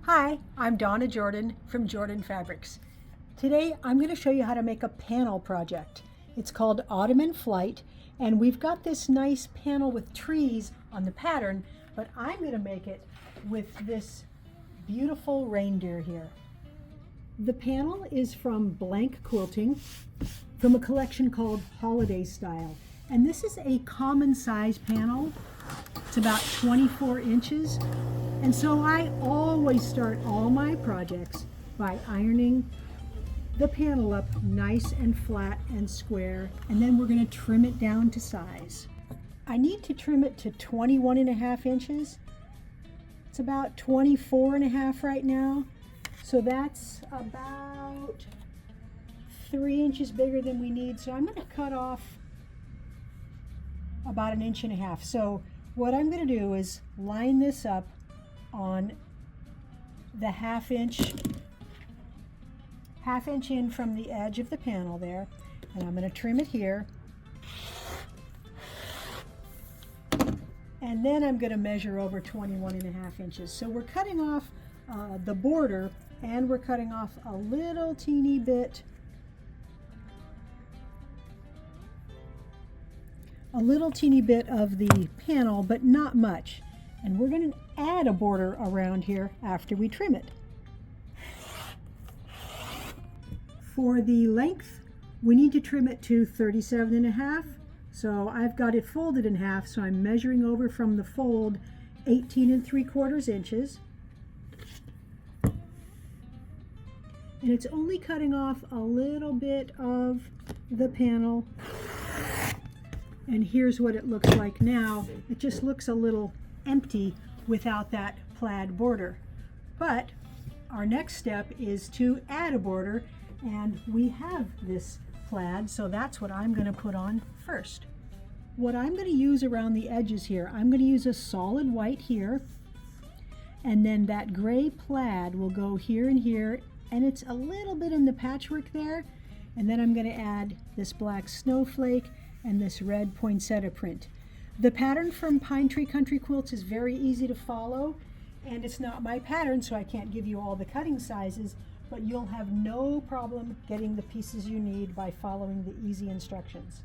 Hi, I'm Donna Jordan from Jordan Fabrics. Today I'm going to show you how to make a panel project. It's called Autumn in Flight, and we've got this nice panel with trees on the pattern, but I'm going to make it with this beautiful reindeer here. The panel is from Blank Quilting from a collection called Holiday Style, and this is a common size panel. It's about 24 inches. And so I always start all my projects by ironing the panel up nice and flat and square, and then we're going to trim it down to size. I need to trim it to 21.5 inches. It's about 24.5 right now, so that's about 3 inches bigger than we need. So I'm going to cut off about 1.5 inches. So what I'm going to do is line this up on the half inch in from the edge of the panel there, and I'm going to trim it here, and then I'm going to measure over 21.5 inches. So we're cutting off the border, and we're cutting off a little teeny bit of the panel, but not much. And we're going to add a border around here after we trim it. For the length, we need to trim it to 37.5. So I've got it folded in half, so I'm measuring over from the fold 18.75 inches. And it's only cutting off a little bit of the panel. And here's what it looks like now. It just looks a little empty without that plaid border. But our next step is to add a border, and we have this plaid, so that's what I'm going to put on first. What I'm going to use around the edges here, I'm going to use a solid white here, and then that gray plaid will go here and here, and it's a little bit in the patchwork there, and then I'm going to add this black snowflake and this red poinsettia print. The pattern from Pine Tree Country Quilts is very easy to follow, and it's not my pattern, so I can't give you all the cutting sizes, but you'll have no problem getting the pieces you need by following the easy instructions.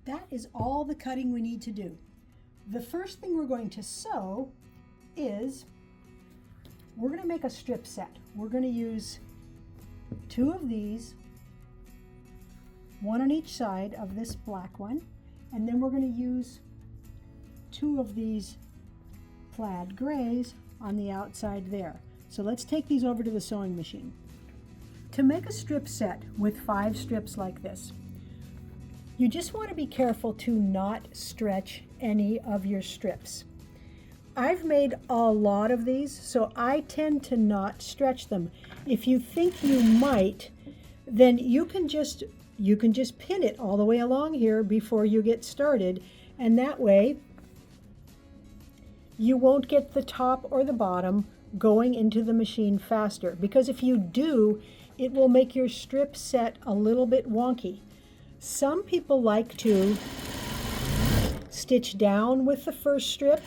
That is all the cutting we need to do. The first thing we're going to sew is we're going to make a strip set. We're going to use 2 of these, 1 on each side of this black one, and then we're going to use 2 of these plaid grays on the outside there. So let's take these over to the sewing machine. To make a strip set with 5 strips like this, you just want to be careful to not stretch any of your strips. I've made a lot of these, so I tend to not stretch them. If you think you might, then you can just pin it all the way along here before you get started, and that way you won't get the top or the bottom going into the machine faster, because if you do, it will make your strip set a little bit wonky. Some people like to stitch down with the first strip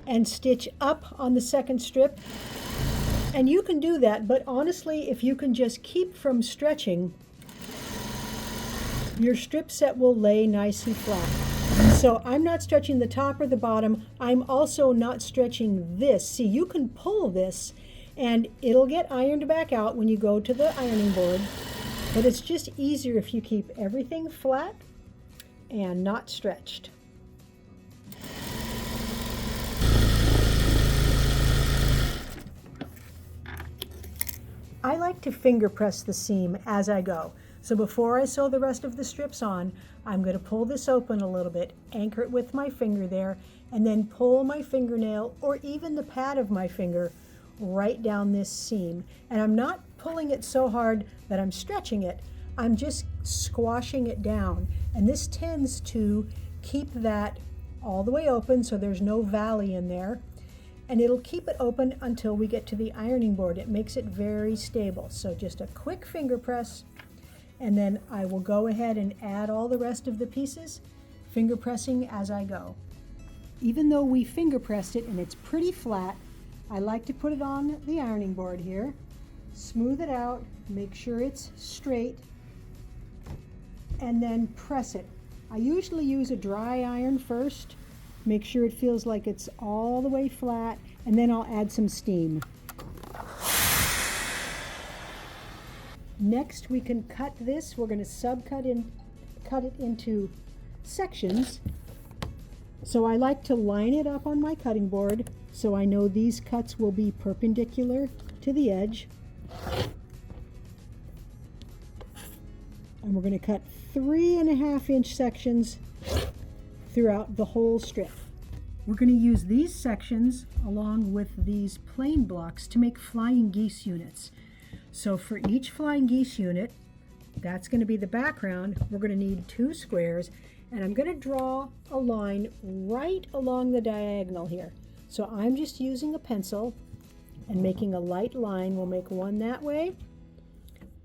and stitch up on the second strip, and you can do that, but honestly, if you can just keep from stretching, your strip set will lay nice and flat. So I'm not stretching the top or the bottom. I'm also not stretching this. See, you can pull this and it'll get ironed back out when you go to the ironing board. But it's just easier if you keep everything flat and not stretched. I like to finger press the seam as I go. So before I sew the rest of the strips on, I'm going to pull this open a little bit, anchor it with my finger there, and then pull my fingernail or even the pad of my finger right down this seam. And I'm not pulling it so hard that I'm stretching it. I'm just squashing it down. And this tends to keep that all the way open so there's no valley in there. And it'll keep it open until we get to the ironing board. It makes it very stable. So just a quick finger press, and then I will go ahead and add all the rest of the pieces, finger pressing as I go. Even though we finger pressed it and it's pretty flat, I like to put it on the ironing board here, smooth it out, make sure it's straight, and then press it. I usually use a dry iron first, make sure it feels like it's all the way flat, and then I'll add some steam. Next we can cut this. We're going to cut it into sections. So I like to line it up on my cutting board so I know these cuts will be perpendicular to the edge. And we're going to cut 3.5-inch sections throughout the whole strip. We're going to use these sections along with these plain blocks to make flying geese units. So for each flying geese unit, that's going to be the background. We're going to need 2 squares, and I'm going to draw a line right along the diagonal here. So I'm just using a pencil and making a light line. We'll make one that way,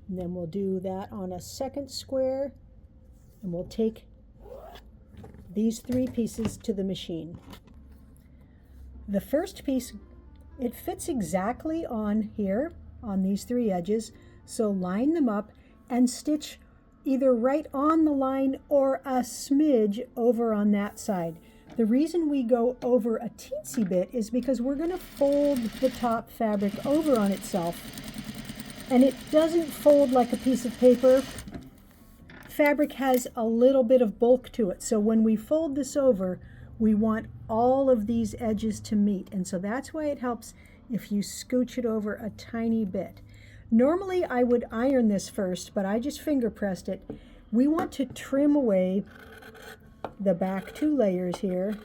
and then we'll do that on a second square, and we'll take these 3 pieces to the machine. The first piece, it fits exactly on here, on these 3 edges, so line them up and stitch either right on the line or a smidge over on that side. The reason we go over a teensy bit is because we're going to fold the top fabric over on itself, and it doesn't fold like a piece of paper. Fabric has a little bit of bulk to it, so when we fold this over, we want all of these edges to meet, and so that's why it helps if you scooch it over a tiny bit. Normally I would iron this first, but I just finger pressed it. We want to trim away the back 2 layers here,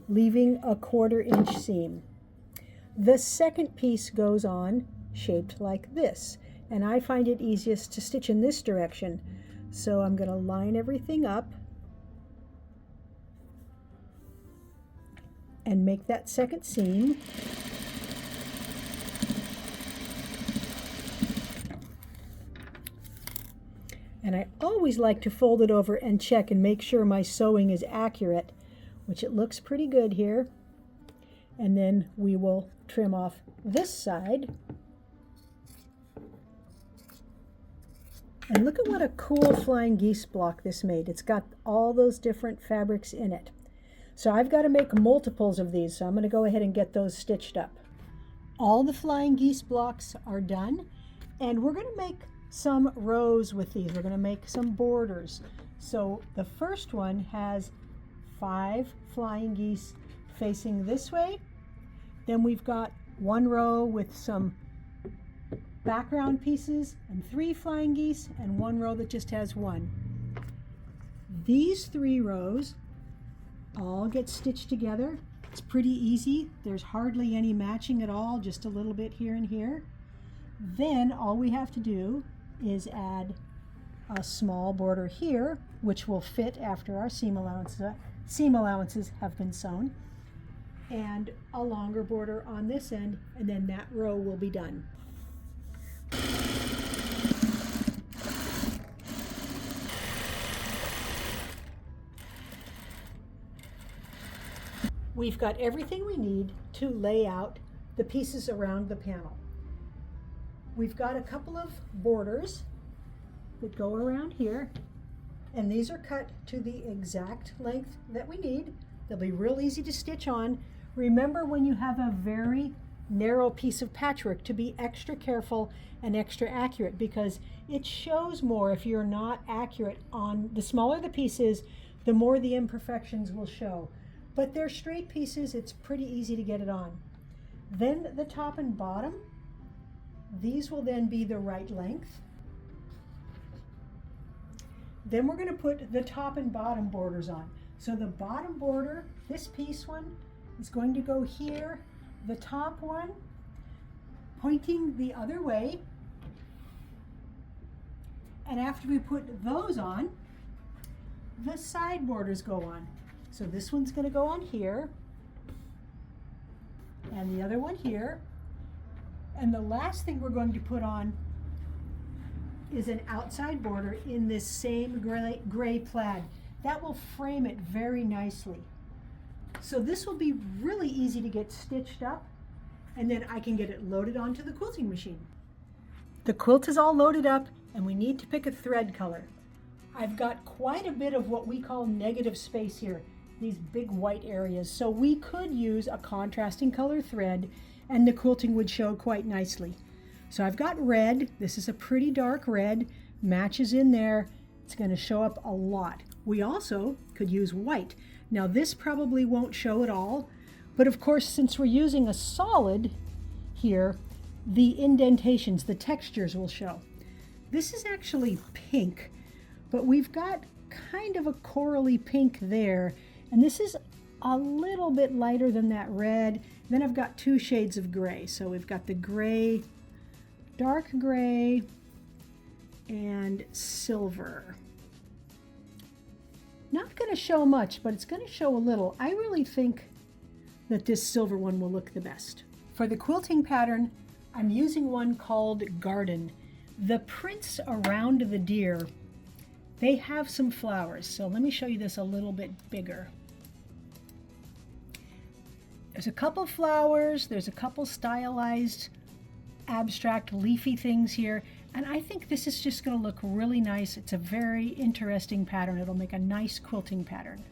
leaving a 1/4-inch seam. The second piece goes on shaped like this, and I find it easiest to stitch in this direction. So I'm going to line everything up and make that second seam. And I always like to fold it over and check and make sure my sewing is accurate, which it looks pretty good here. And then we will trim off this side. And look at what a cool flying geese block this made. It's got all those different fabrics in it. So I've got to make multiples of these, so I'm going to go ahead and get those stitched up. All the flying geese blocks are done, and we're going to make some rows with these. We're going to make some borders. So the first one has 5 flying geese facing this way. Then we've got 1 row with some background pieces and 3 flying geese, and 1 row that just has 1. These 3 rows all get stitched together. It's pretty easy. There's hardly any matching at all, just a little bit here and here. Then all we have to do is add a small border here, which will fit after our seam allowances have been sewn, and a longer border on this end, and then that row will be done. We've got everything we need to lay out the pieces around the panel. We've got a couple of borders that go around here, and these are cut to the exact length that we need. They'll be real easy to stitch on. Remember, when you have a very narrow piece of patchwork, to be extra careful and extra accurate, because it shows more if you're not accurate. On the smaller the piece is, the more the imperfections will show. But they're straight pieces, it's pretty easy to get it on. Then the top and bottom, these will then be the right length. Then we're going to put the top and bottom borders on. So the bottom border, this piece one, is going to go here the top one pointing the other way. And after we put those on, the side borders go on. So this one's going to go on here, and the other one here. And the last thing we're going to put on is an outside border in this same gray plaid. That will frame it very nicely. So this will be really easy to get stitched up, and then I can get it loaded onto the quilting machine. The quilt is all loaded up, and we need to pick a thread color. I've got quite a bit of what we call negative space here, these big white areas, so we could use a contrasting color thread and the quilting would show quite nicely. So I've got red. This is a pretty dark red, matches in there. It's going to show up a lot. We also could use white. Now this probably won't show at all, but of course since we're using a solid here, the indentations, the textures will show. This is actually pink, but we've got kind of a corally pink there, and this is a little bit lighter than that red. Then I've got two shades of gray. So we've got the gray, dark gray, and silver. Not going to show much, but it's going to show a little. I really think that this silver one will look the best. For the quilting pattern, I'm using one called Garden. The prints around the deer, they have some flowers. So let me show you this a little bit bigger. There's a couple flowers, there's a couple stylized, abstract, leafy things here, and I think this is just going to look really nice. It's a very interesting pattern. It'll make a nice quilting pattern.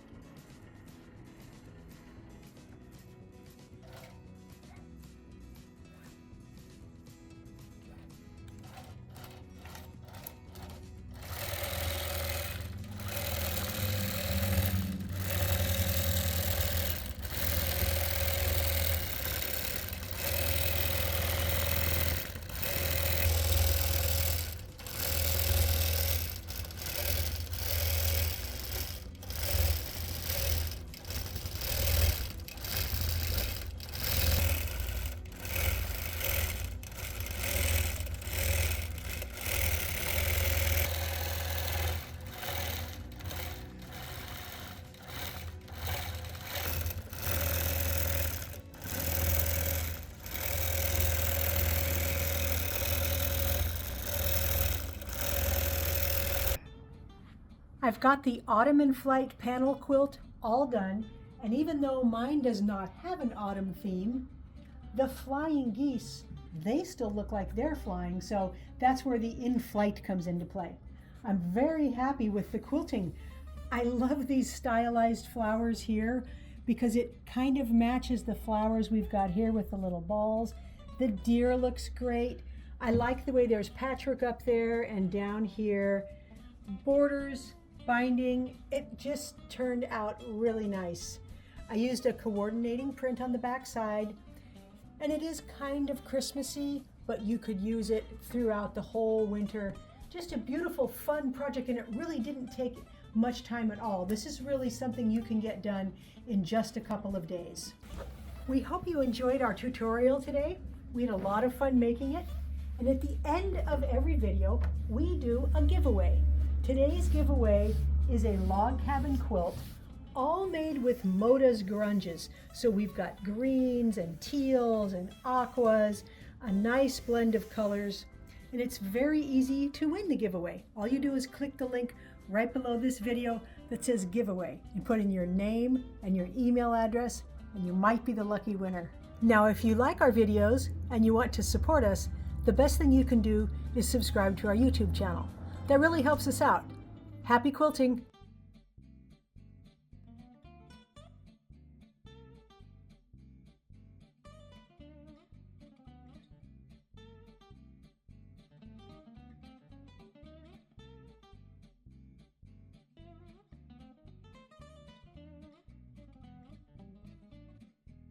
I've got the Autumn in Flight panel quilt all done, and even though mine does not have an autumn theme, the flying geese, they still look like they're flying, so that's where the in flight comes into play. I'm very happy with the quilting. I love these stylized flowers here because it kind of matches the flowers we've got here with the little balls. The deer looks great. I like the way there's patchwork up there and down here. Borders, binding, it just turned out really nice. I used a coordinating print on the back side, and it is kind of Christmassy, but you could use it throughout the whole winter. Just a beautiful, fun project, and it really didn't take much time at all. This is really something you can get done in just a couple of days. We hope you enjoyed our tutorial today. We had a lot of fun making it, and at the end of every video, we do a giveaway. Today's giveaway is a log cabin quilt, all made with Moda's grunges. So we've got greens and teals and aquas, a nice blend of colors, and it's very easy to win the giveaway. All you do is click the link right below this video that says giveaway and put in your name and your email address, and you might be the lucky winner. Now, if you like our videos and you want to support us, the best thing you can do is subscribe to our YouTube channel. That really helps us out. Happy quilting!